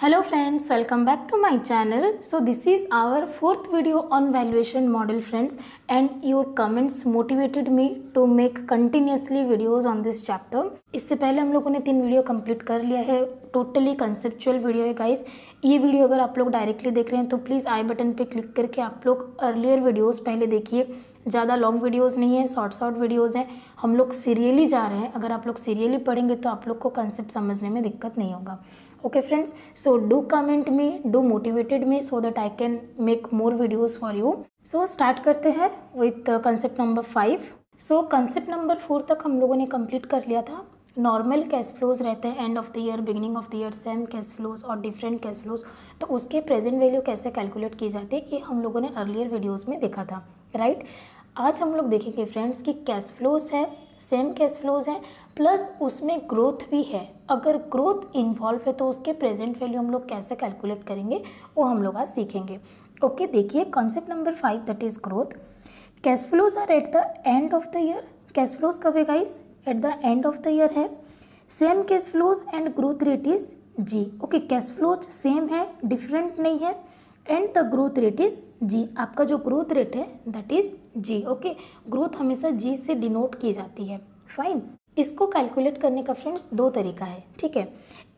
Hello friends, welcome back to my channel. So this is our fourth video on valuation model friends, and your comments motivated me to make continuously videos on this chapter. इससे पहले हम लोगों ने 3 video complete कर लिया है, totally conceptual video है guys. ये वीडियो अगर आप लोग डायरेक्टली देख रहे हैं तो प्लीज़ आई बटन पे क्लिक करके आप लोग अर्लियर वीडियोस पहले देखिए। ज़्यादा लॉन्ग वीडियोस नहीं है, शॉर्ट वीडियोस हैं। हम लोग सीरियली जा रहे हैं। अगर आप लोग सीरियली पढ़ेंगे तो आप लोग को कंसेप्ट समझने में दिक्कत नहीं होगा। Okay friends, so do comment me, do motivated me so that I can make more videos for you. So start करते हैं with concept number 5। So concept number 4 तक हम लोगों ने कंप्लीट कर लिया था। नॉर्मल कैश फ्लोज रहते हैं and of the year, beginning of the year, same cash flows और डिफरेंट कैश फ्लोज, तो उसके प्रेजेंट वैल्यू कैसे कैलकुलेट की जाती है ये हम लोगों ने अर्लियर वीडियोस में देखा था, राइट। आज हम लोग देखेंगे फ्रेंड्स कि कैश फ्लोज है, सेम कैश फ्लोज है, प्लस उसमें ग्रोथ भी है। अगर ग्रोथ इन्वॉल्व है तो उसके प्रेजेंट वैल्यू हम लोग कैसे कैलकुलेट करेंगे वो हम लोग आज सीखेंगे। ओके, देखिए concept number 5 that is growth. Cash flows are at the end of the year. Cash flows कब है guys? At the end of the year है। Same cash flows and growth rate is G. Okay, cash flows same है, different नहीं है, and the growth rate is G. आपका जो growth rate है that is G. Okay, growth हमेशा G से denote की जाती है। फाइन, इसको कैलकुलेट करने का फ्रेंड्स 2 तरीका है, ठीक है।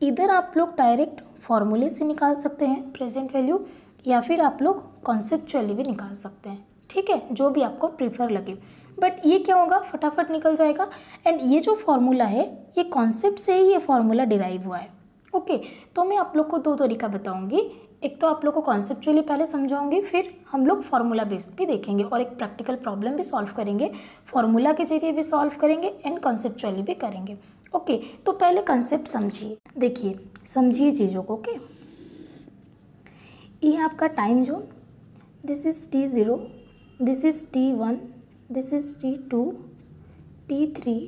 इधर आप लोग डायरेक्ट फॉर्मूले से निकाल सकते हैं प्रेजेंट वैल्यू, या फिर आप लोग कॉन्सेप्चुअली भी निकाल सकते हैं, ठीक है, जो भी आपको प्रीफर लगे। बट ये क्या होगा, फटाफट निकल जाएगा। एंड ये जो फॉर्मूला है ये कॉन्सेप्ट से ही ये फॉर्मूला डिराइव हुआ है। ओके, तो मैं आप लोग को 2 तरीका बताऊंगी। एक तो आप लोग को कॉन्सेप्चुअली पहले समझाऊंगी, फिर हम लोग फार्मूला बेस्ड भी देखेंगे और एक प्रैक्टिकल प्रॉब्लम भी सॉल्व करेंगे। फार्मूला के जरिए भी सॉल्व करेंगे एंड कॉन्सेप्चुअली भी करेंगे। ओके, तो पहले कंसेप्ट समझिए, देखिए समझिए चीज़ों को। ओके, ये आपका time zone, this is T0, this is T1, this is T2, T3,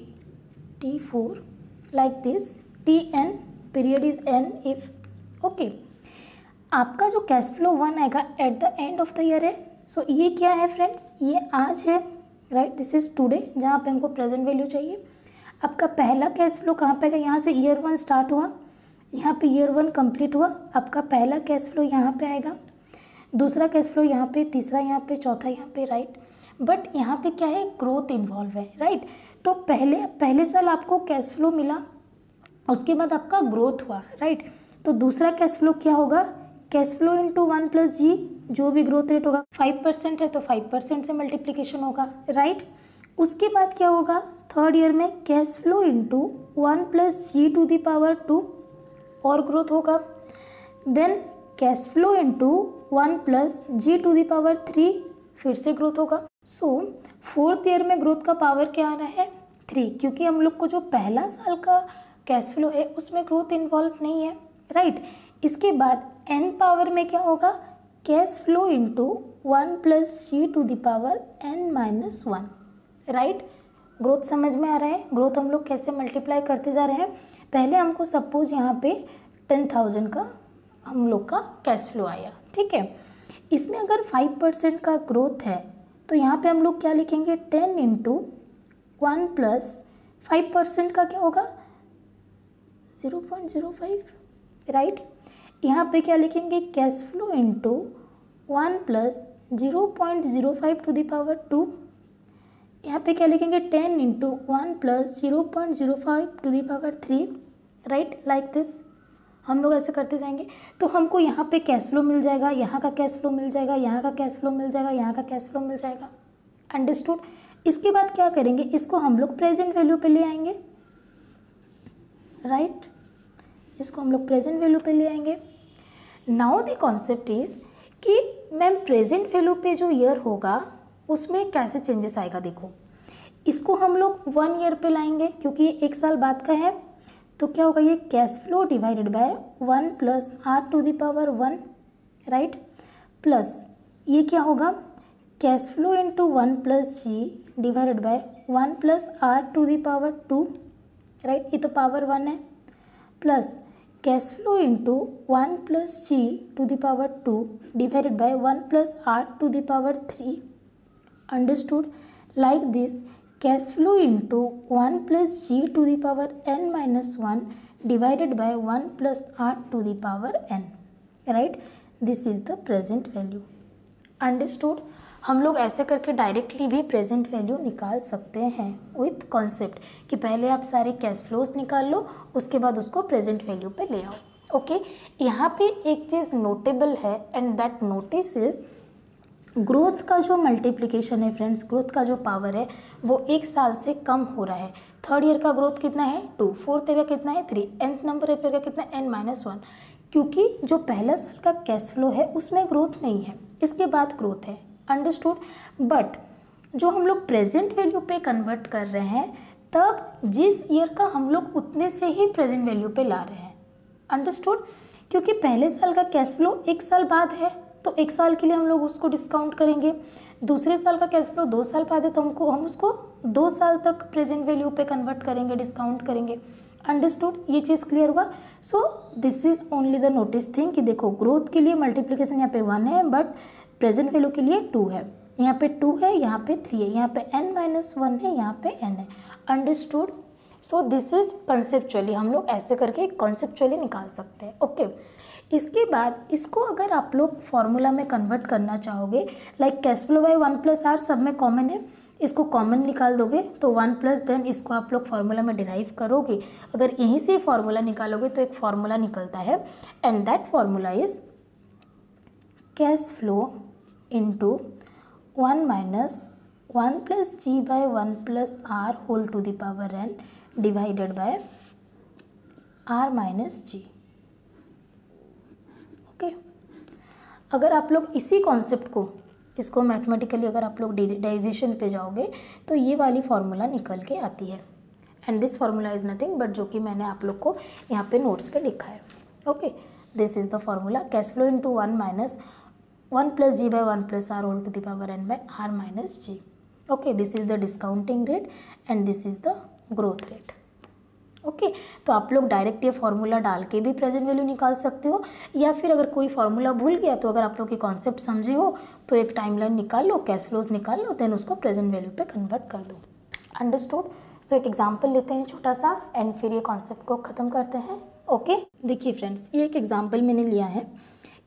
T4 like this, Tn, period is n if. Okay, आपका जो कैश फ्लो 1 आएगा eight the end of the year है। सो ये क्या है फ्रेंड्स, ये आज है, राइट, दिस इज टुडे, जहाँ पे हमको प्रेजेंट वैल्यू चाहिए। आपका पहला कैश फ्लो कहाँ पे आएगा, यहाँ से ईयर 1 स्टार्ट हुआ, यहाँ पे ईयर 1 कंप्लीट हुआ, आपका पहला कैश फ्लो यहाँ पे आएगा, दूसरा कैश फ्लो यहाँ पे, तीसरा यहाँ पे, चौथा यहाँ पे, राइट। बट यहाँ पे क्या है, ग्रोथ इन्वॉल्व है, राइट। तो पहले साल आपको कैश फ्लो मिला, उसके बाद आपका ग्रोथ हुआ, राइट। तो दूसरा कैश फ्लो क्या होगा, कैश फ्लो इंटू 1 प्लस जी, जो भी ग्रोथ रेट होगा 5% है तो 5% से मल्टीप्लीकेशन होगा, राइट। उसके बाद क्या होगा, थर्ड ईयर में cash flow into 1 plus G to the power 2 और ग्रोथ होगा। Then cash flow into 1 plus G to the power 3, फिर से ग्रोथ होगा। सो फोर्थ ईयर में ग्रोथ का पावर क्या आ रहा है, 3, क्योंकि हम लोग को जो पहला साल का कैश फ्लो है उसमें ग्रोथ इन्वॉल्व नहीं है, राइट। इसके बाद n पावर में क्या होगा, cash flow into 1 plus G to the power n minus 1, right. Growth समझ में आ रहा है, ग्रोथ हम लोग कैसे मल्टीप्लाई करते जा रहे हैं। पहले हमको सपोज यहाँ पे 10,000 का हम लोग का कैश फ्लो आया, ठीक है। इसमें अगर 5% का ग्रोथ है तो यहाँ पे हम लोग क्या लिखेंगे, 10 इंटू 1 प्लस 5% का क्या होगा, 0.05, राइट। यहाँ पे क्या लिखेंगे, cash flow into 1 plus 0.05 to the power 2, यहाँ पे क्या लिखेंगे, 10 into 1 plus 0.05 to the power 3, right, like this. हम लोग ऐसे करते जाएंगे तो हमको यहाँ पे कैश फ्लो मिल जाएगा, यहाँ का कैश फ्लो मिल जाएगा, यहाँ का कैश फ्लो मिल जाएगा, यहाँ का कैश फ्लो मिल जाएगा, अंडरस्टूड। इसके बाद क्या करेंगे, इसको हम लोग प्रेजेंट वैल्यू पे ले आएंगे, राइट। इसको हम लोग प्रेजेंट वैल्यू पे ले आएंगे। नाउ द कॉन्सेप्ट इज कि मैम प्रेजेंट वैल्यू पे जो ईयर होगा उसमें कैसे चेंजेस आएगा। देखो, इसको हम लोग 1 ईयर पे लाएंगे क्योंकि ये 1 साल बाद का है, तो क्या होगा, ये cash flow divided by 1 plus R to the power 1, right, plus ये क्या होगा, cash flow into 1 plus G divided by 1 plus R to the power 2, right, ये तो पावर 1 है, plus cash flow into 1 plus G to the power 2 divided by 1 plus R to the power 3, understood. Like this, cash flow into 1 plus G to the power n minus 1 divided by 1 plus R to the power n, right. This is the present value. Understood. हम लोग ऐसे करके directly भी present value निकाल सकते हैं with concept कि पहले आप सारे कैश फ्लोज निकाल लो, उसके बाद उसको प्रेजेंट वैल्यू पे ले आओ। ओके, यहाँ पे एक चीज़ नोटेबल है and that notice is growth का जो मल्टीप्लिकेशन है फ्रेंड्स, ग्रोथ का जो पावर है वो 1 साल से कम हो रहा है। थर्ड ईयर का ग्रोथ कितना है 2, फोर्थ ईयर का कितना है 3, nth नंबर ईयर का कितना है n-1, क्योंकि जो पहला साल का कैश फ्लो है उसमें ग्रोथ नहीं है, इसके बाद ग्रोथ है। अंडरस्टूड। बट जो हम लोग प्रेजेंट वैल्यू पे कन्वर्ट कर रहे हैं तब जिस ईयर का हम लोग उतने से ही प्रेजेंट वैल्यू पे ला रहे हैं। अंडरस्टूड। क्योंकि पहले साल का कैश फ्लो 1 साल बाद है तो 1 साल के लिए हम लोग उसको डिस्काउंट करेंगे। दूसरे साल का कैश फ्लो 2 साल बाद है तो हम उसको 2 साल तक प्रेजेंट वैल्यू पे कन्वर्ट करेंगे, डिस्काउंट करेंगे। अंडरस्टूड। ये चीज़ क्लियर हुआ। So this is only the notice thing कि देखो ग्रोथ के लिए मल्टीप्लिकेशन यहाँ पे 1 है बट प्रेजेंट वैल्यू के लिए 2 है, यहाँ पे 2 है, यहाँ पे 3 है, यहाँ पे n-1 है, यहाँ पे n है। Understood. So this is conceptually, हम लोग ऐसे करके कॉन्सेप्चुअली निकाल सकते हैं। ओके, इसके बाद इसको अगर आप लोग फॉर्मूला में कन्वर्ट करना चाहोगे, like cash flow by 1 plus R सब में कॉमन है, इसको कॉमन निकाल दोगे तो 1 प्लस देन इसको आप लोग फार्मूला में डिराइव करोगे। अगर यहीं से फार्मूला निकालोगे तो एक फार्मूला निकलता है and that formula is cash flow into 1 minus 1 plus G by 1 plus R whole to the power n divided by R minus G. Okay, अगर आप लोग इसी कॉन्सेप्ट को इसको मैथमेटिकली अगर आप लोग डेरिवेशन पे जाओगे तो ये वाली फार्मूला निकल के आती है and this formula is nothing but जो कि मैंने आप लोग को यहाँ पे नोट्स पे लिखा है। Okay, this is the formula cash flow into 1 minus 1 plus G by 1 plus R whole to the power n by R minus G. Okay, this is the discounting rate and this is the growth rate. Okay, तो आप लोग direct ये formula डाल के भी present value निकाल सकते हो या फिर अगर कोई फार्मूला भूल गया तो अगर आप लोग के कॉन्सेप्ट समझे हो तो एक टाइमलाइन निकाल लो, कैश फ्लोज निकाल लो, देन उसको प्रेजेंट वैल्यू पे कन्वर्ट कर दो। अंडरस्टूड। सो एक एग्जांपल लेते हैं छोटा सा एंड फिर ये कॉन्सेप्ट को ख़त्म करते हैं। ओके, देखिए फ्रेंड्स, ये एक एग्जाम्पल मैंने लिया है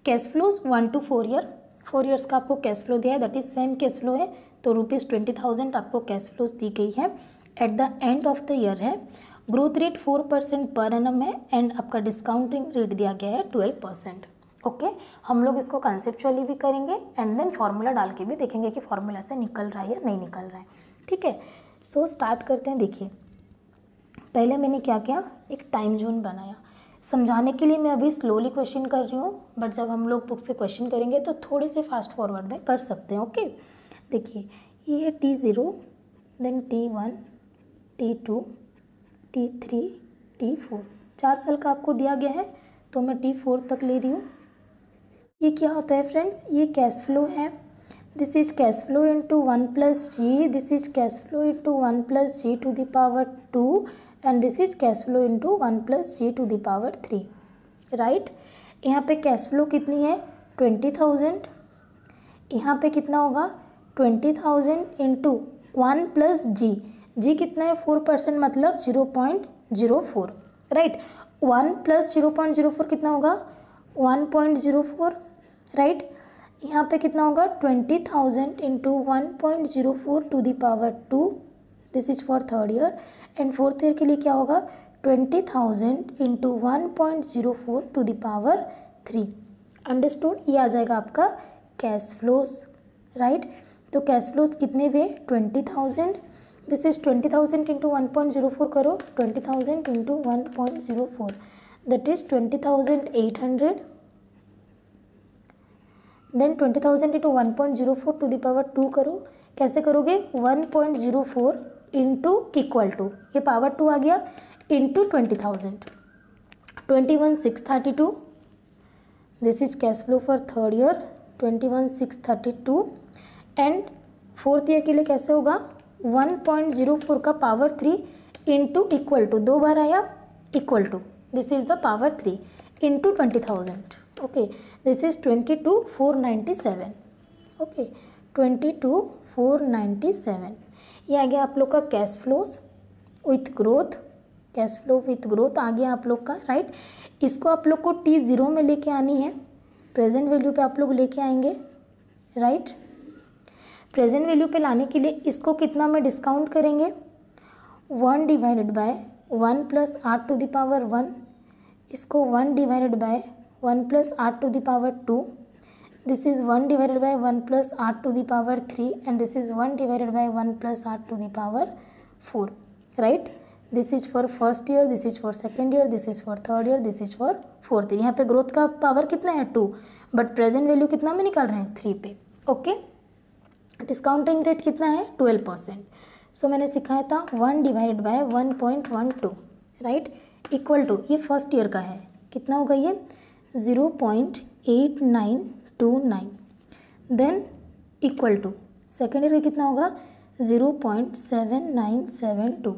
cash flows 1 to 4 year, 4 years का आपको कैश फ्लो दिया है, that is same cash flow है तो ₹20,000 आपको कैश फ्लोज दी गई है। Eight the end of the year है, ग्रोथ रेट 4% पर एनम है एंड आपका डिस्काउंटिंग रेट दिया गया है 12%। ओके, हम लोग इसको कंसेप्चुअली भी करेंगे एंड देन फार्मूला डाल के भी देखेंगे कि फार्मूला से निकल रहा है या नहीं निकल रहा है। ठीक है, सो स्टार्ट करते हैं। देखिए पहले मैंने क्या किया, एक टाइम जोन बनाया। समझाने के लिए मैं अभी स्लोली क्वेश्चन कर रही हूँ बट जब हम लोग बुक से क्वेश्चन करेंगे तो थोड़े से फास्ट फॉरवर्ड में कर सकते हैं। ओके, देखिए ये है T0, then T1, T2, T3, T4, 4 साल का आपको दिया गया है तो मैं T4 तक ले रही हूँ। ये क्या होता है फ्रेंड्स, ये कैश फ्लो है। This is cash flow into 1 plus G, this is cash flow into 1 plus G to the power 2 and this is cash flow into 1 plus G to the power 3, right. यहाँ पे cash flow कितनी है 20,000, यहाँ पे कितना होगा 20,000 into 1 plus जी, जी कितना है 4% मतलब 0.04, राइट। 1 प्लस 0.04 कितना होगा 1.04, राइट। यहाँ पे कितना होगा 20,000 into 1.04 to the power 2, this is for third year and fourth year के लिए क्या होगा 20,000 into 1.04 to the power 3। Understood. ये आ जाएगा आपका कैश फ्लोज, राइट। तो कैश फ्लोज कितने हुए 20,000, दिस इज 20,000 इंटू 1.04 करो, 20,000 into 1.04 that is 20,800, then 20,000 into 1.04 to the power 2 करो। कैसे करोगे 1.04 इंटू इक्वल टू, ये पावर 2 आ गया into 20,000, 21,632, this is cash flow for third year 21,632 and fourth year के लिए कैसे होगा 1.04 का पावर 3 इंटू इक्वल टू, 2 बार आया equal to, this is the power 3 into 20,000। Okay, this is 22,497, okay 22,497। ये आ गया आप लोग का cash flows with growth cash flow with growth आ गया आप लोग का, राइट। इसको आप लोग को T0 में लेके आनी है, प्रेजेंट वैल्यू पे आप लोग लेके आएंगे, राइट। प्रेजेंट वैल्यू पे लाने के लिए इसको कितना में डिस्काउंट करेंगे, 1 divided by 1 plus R to the power 1, इसको 1 divided by 1 plus R to the power 2, this is 1 divided by 1 plus r to the power 3 and this is 1 divided by 1 plus r to the power 4, right. This is for first year, this is for second year, this is for third year, this is for fourth year. यहाँ पे growth का power कितना है 2, but present value कितना में निकाल रहे हैं 3 पे, ओके। डिस्काउंटिंग रेट कितना है 12%। सो मैंने सिखाया था 1 divided by 1.12, right, equal to, ये फर्स्ट ईयर का है, कितना होगा ये 0.8929, then equal to second year का कितना होगा 0.7972,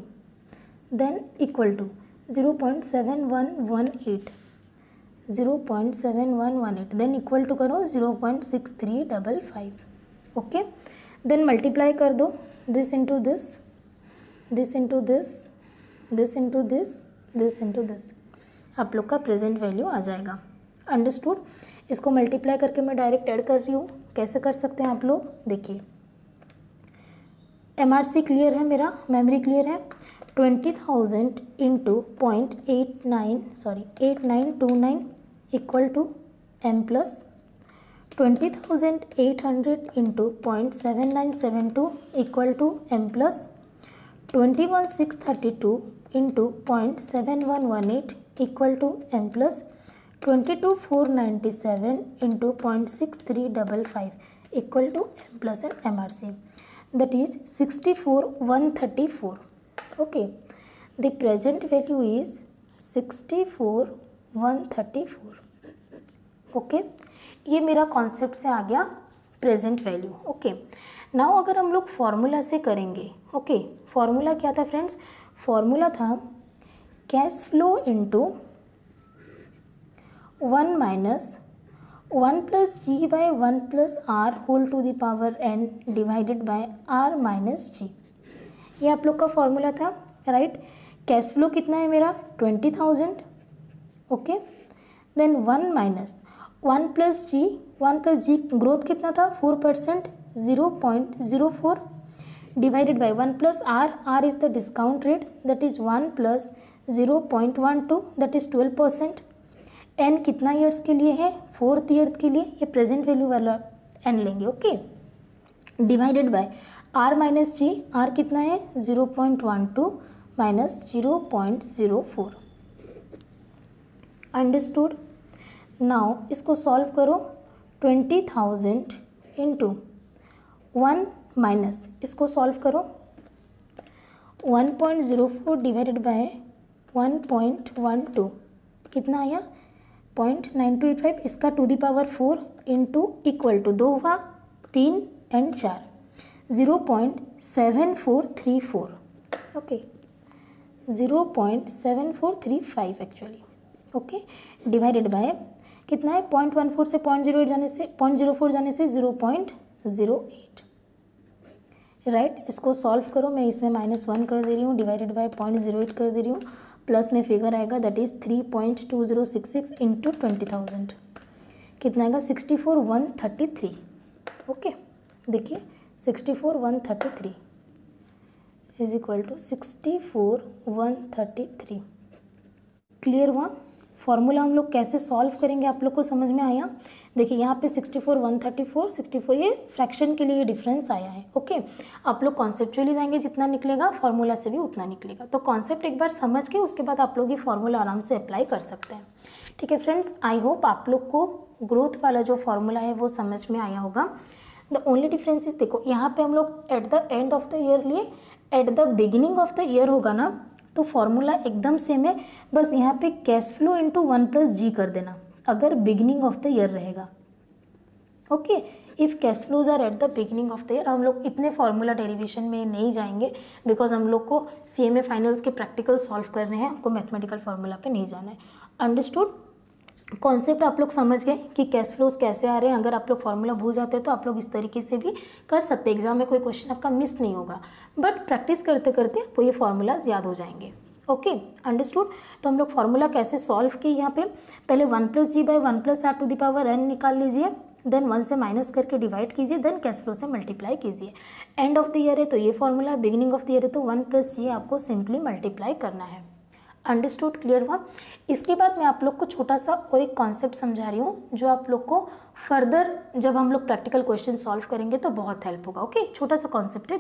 then equal to 0.7118, then equal to करो 0.6355, ओके। देन मल्टीप्लाई कर दो this into this, this into this, this into this, this into this, आप लोग का प्रेजेंट वैल्यू आ जाएगा, अंडरस्टूड। इसको मल्टीप्लाई करके मैं डायरेक्ट ऐड कर रही हूँ, कैसे कर सकते हैं आप लोग देखिए। MRC क्लियर है मेरा, मेमोरी क्लियर है, 20,000 into 8929 equal to m plus 20,800 into 0.7972 equal to m plus 21,632 into 0.7118 equal to m plus 22,497 into 0.6355 equal to m plus and MRC, that is 64,134, okay. The present value is 64,134, okay. ये मेरा concept से आ गया present value, okay. Now अगर हम लोग formula से करेंगे, okay, formula क्या था फ्रेंड्स, फॉर्मूला था cash flow into 1 minus 1 plus G by 1 plus R whole to the power n divided by r minus G, ये आप लोग का फॉर्मूला था, राइट। कैश फ्लो कितना है मेरा 20,000, okay. Then 1 minus 1 plus G growth कितना था 4%, 0.04 divided by 1 plus r is the discount rate, that is 1 plus 0.12, that is 12%। n कितना ईयर्स के लिए है 4th ईयर के लिए, ये प्रेजेंट वैल्यू वाला n लेंगे, ओके। Divided by r minus G, r कितना है 0.12 माइनस 0.04, अंडरस्टूड। नाउ इसको सॉल्व करो, 20,000 इंटू 1 माइनस, इसको सॉल्व करो 1.04 डिवाइडेड बाय 1.12 कितना आया 0.9285, इसका to the power 4 into equal to 2 हुआ 3 and 4, 0.7434, okay, 0.7435 actually, okay. Divided by कितना है 0.14 से 0.08 जाने से 0.04 जाने से 0.08, राइट। इसको सॉल्व करो, मैं इसमें -1 कर दे रही हूँ, डिवाइडेड बाय 0.08 कर दे रही हूँ, प्लस में फिगर आएगा दैट इज 3.2066 इंटू 20,000, कितना आएगा 64,133, ओके। देखिए 64,133 इज इक्वल टू 64,133, क्लियर हुआ। फॉर्मूला हम लोग कैसे सॉल्व करेंगे आप लोग को समझ में आया। देखिए यहाँ पे 64,134 ये फ्रैक्शन के लिए डिफरेंस आया है, ओके। आप लोग कॉन्सेप्चुअली जाएंगे, जितना निकलेगा फॉर्मूला से भी उतना निकलेगा, तो कॉन्सेप्ट एक बार समझ के उसके बाद आप लोग ये फॉर्मूला आराम से अप्लाई कर सकते हैं, ठीक है फ्रेंड्स। आई होप आप लोग को ग्रोथ वाला जो फॉर्मूला है वो समझ में आया होगा। द ओनली डिफरेंस इज, देखो यहाँ पे हम लोग at the end of the year लिए, at the beginning of the year होगा ना तो फॉर्मूला एकदम सेम है, बस यहाँ पे cash flow into 1 plus G कर देना अगर बिगिनिंग ऑफ द ईयर रहेगा, okay. If cash flows are at the beginning of the year, हम लोग इतने फार्मूला डेरिवेशन में नहीं जाएंगे बिकॉज हम लोग को CMA फाइनल्स के प्रैक्टिकल सॉल्व करने हैं, हमको मैथमेटिकल फार्मूला पे नहीं जाना है, अंडरस्टूड। कॉन्सेप्ट आप लोग समझ गए कि कैश फ्लोज कैसे आ रहे हैं। अगर आप लोग फार्मूला भूल जाते हैं तो आप लोग इस तरीके से भी कर सकते हैं, एग्जाम में कोई क्वेश्चन आपका मिस नहीं होगा, बट प्रैक्टिस करते करते आपको ये फार्मूलाज याद हो जाएंगे, ओके, अंडरस्टूड। तो हम लोग फॉर्मूला कैसे सॉल्व किए यहाँ पे, पहले 1+g/1+r⁴ निकाल लीजिए, देन 1 से माइनस करके डिवाइड कीजिए, देन कैश फ्लो से मल्टीप्लाई कीजिए। एंड ऑफ द ईयर है तो ये formula, beginning of the year है तो 1+g आपको सिंपली मल्टीप्लाई करना है। अंडरस्टूड, क्लियर हुआ। इसके बाद मैं आप लोग को छोटा सा और एक कॉन्सेप्ट समझा रही हूँ जो आप लोग को फर्दर जब हम लोग प्रैक्टिकल क्वेश्चन सॉल्व करेंगे तो बहुत हेल्प होगा। ओके, छोटा सा कॉन्सेप्ट है,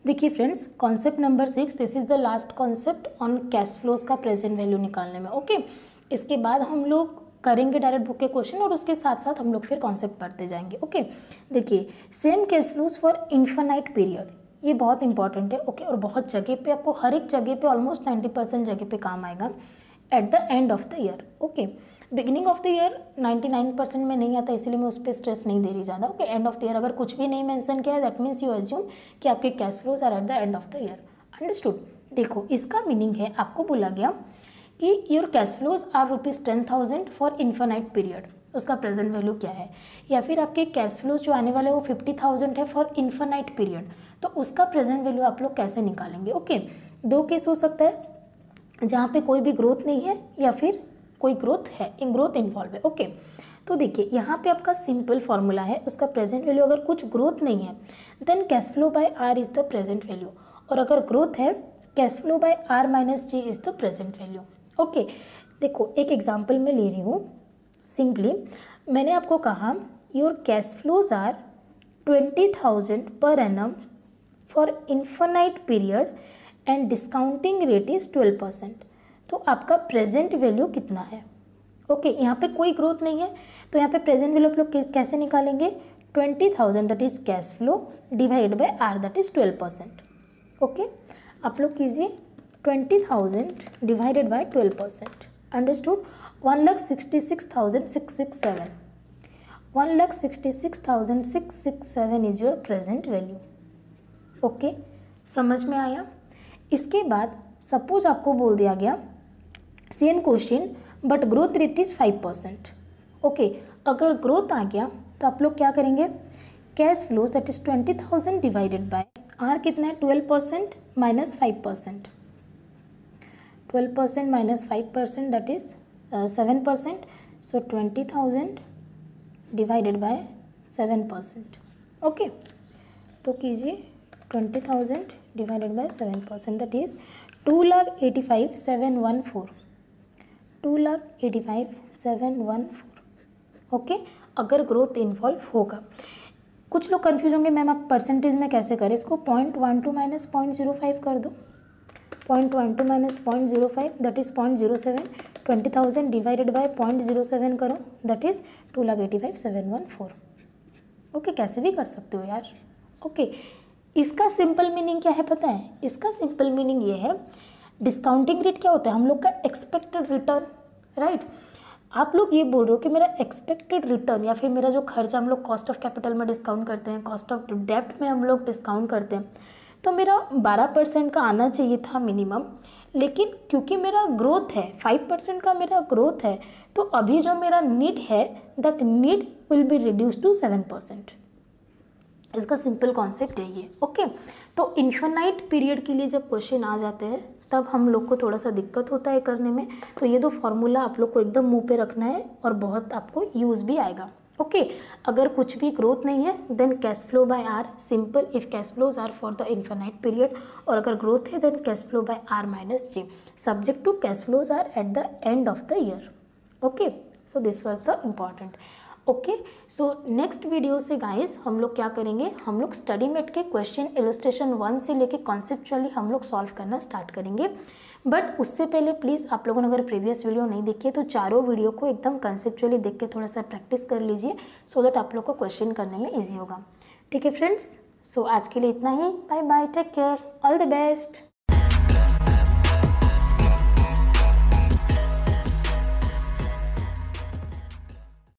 देखिए friends, concept number 6, this is the last concept on cash flows का प्रेजेंट वैल्यू निकालने में। ओके, इसके बाद हम लोग करेंगे डायरेक्ट बुक के क्वेश्चन और उसके साथ साथ हम लोग फिर कॉन्सेप्ट पढ़ते जाएंगे। ओके, देखिए same cash flows for infinite period, ये बहुत इंपॉर्टेंट है। ओके, और बहुत जगह पे आपको हर एक जगह पे ऑलमोस्ट 90% जगह पे काम आएगा। Eight the end of the year, okay, beginning of the year 99% में नहीं आता, इसीलिए मैं उस पर स्ट्रेस नहीं दे रही ज़्यादा। Okay, and of the year अगर कुछ भी नहीं मेंशन किया है दैट मीन्स यू अज्यूम कि आपके cash flows are at the end of the year. Understood. देखो इसका मीनिंग है, आपको बोला गया कि your cash flows are ₹10,000 for infinite period, उसका प्रेजेंट वैल्यू क्या है, या फिर आपके कैश फ्लोज जो आने वाले वो 50,000 है फॉर इन्फिनाइट पीरियड, तो उसका प्रेजेंट वैल्यू आप लोग कैसे निकालेंगे। ओके, दो केस हो सकता है, जहाँ पे कोई भी ग्रोथ नहीं है या फिर कोई ग्रोथ है, ग्रोथ इन्वॉल्व है। ओके, तो देखिए यहाँ पे आपका सिंपल फॉर्मूला है, उसका प्रेजेंट वैल्यू अगर कुछ ग्रोथ नहीं है then cash flow by R is the present value, और अगर ग्रोथ है cash flow by R minus G is the present value. Okay, देखो एक एग्जाम्पल मैं ले रही हूँ। सिंपली मैंने आपको कहा your cash flows are 20,000 per annum for infinite period and discounting rate is 12%, तो आपका प्रेजेंट वैल्यू कितना है। ओके, यहाँ पे कोई ग्रोथ नहीं है तो यहाँ पे प्रेजेंट वैल्यू आप लोग कैसे निकालेंगे, 20,000 that is cash flow divided by R that is 12%। Okay, आप लोग कीजिए 20,000 divided by 12%। Understood. 1,66,667, 1,66,667 is your present value. Okay, समझ में आया। इसके बाद सपोज आपको बोल दिया गया same question but growth rate is 5%। Okay, अगर ग्रोथ आ गया तो आप लोग क्या करेंगे, cash flows that is 20,000 divided by R कितना है 12% minus 5%, 12% minus 5% that is 7%, so 20,000 divided by 7%। Okay, तो कीजिए 20,000 divided by 7% that is 2,85,714, 2,85,714। Okay, अगर ग्रोथ इन्वॉल्व होगा। कुछ लोग कंफ्यूज होंगे मैम आप परसेंटेज में कैसे करें इसको, 0.12 माइनस 0.05 कर दो, 0.12 minus 0.05 that is 0.07, 20,000 divided bye 0.07 करो दैट इज 2,85,714। ओके, कैसे भी कर सकते हो यार। ओके, इसका सिंपल मीनिंग क्या है पता है, इसका सिंपल मीनिंग ये है, डिस्काउंटिंग रेट क्या होता है, हम लोग का एक्सपेक्टेड रिटर्न, राइट। आप लोग ये बोल रहे हो कि मेरा एक्सपेक्टेड रिटर्न या फिर मेरा जो खर्चा हम लोग कॉस्ट ऑफ कैपिटल में डिस्काउंट करते हैं, कॉस्ट ऑफ डेब्ट में हम लोग डिस्काउंट करते हैं, तो मेरा 12% का आना चाहिए था मिनिमम, लेकिन क्योंकि मेरा ग्रोथ है 5% का मेरा ग्रोथ है, तो अभी जो मेरा नीड है that need will be reduce to 7%। इसका सिंपल कॉन्सेप्ट है ये। ओके, तो इन्फिनाइट पीरियड के लिए जब क्वेश्चन आ जाते हैं तब हम लोग को थोड़ा सा दिक्कत होता है करने में, तो ये दो फॉर्मूला आप लोग को एकदम मुंह पे रखना है और बहुत आपको यूज़ भी आएगा। ओके, अगर कुछ भी ग्रोथ नहीं है then cash flow by R, simple if cash flows are for the infinite period, और अगर ग्रोथ है then cash flow by R minus G, subject to cash flows are at the end of the year. Okay, so this was the important. Okay, so next video से guys हम लोग क्या करेंगे, हम लोग स्टडी मेट के question illustration 1 से लेके कॉन्सेप्चुअली हम लोग सॉल्व करना स्टार्ट करेंगे। बट उससे पहले प्लीज़ आप लोगों ने अगर प्रीवियस वीडियो नहीं देखी है तो चारों वीडियो को एकदम कंसेप्चुअली देख के थोड़ा सा प्रैक्टिस कर लीजिए, सो दैट आप लोग को क्वेश्चन करने में ईजी होगा। ठीक है फ्रेंड्स, सो आज के लिए इतना ही। Bye bye, take care, all the best.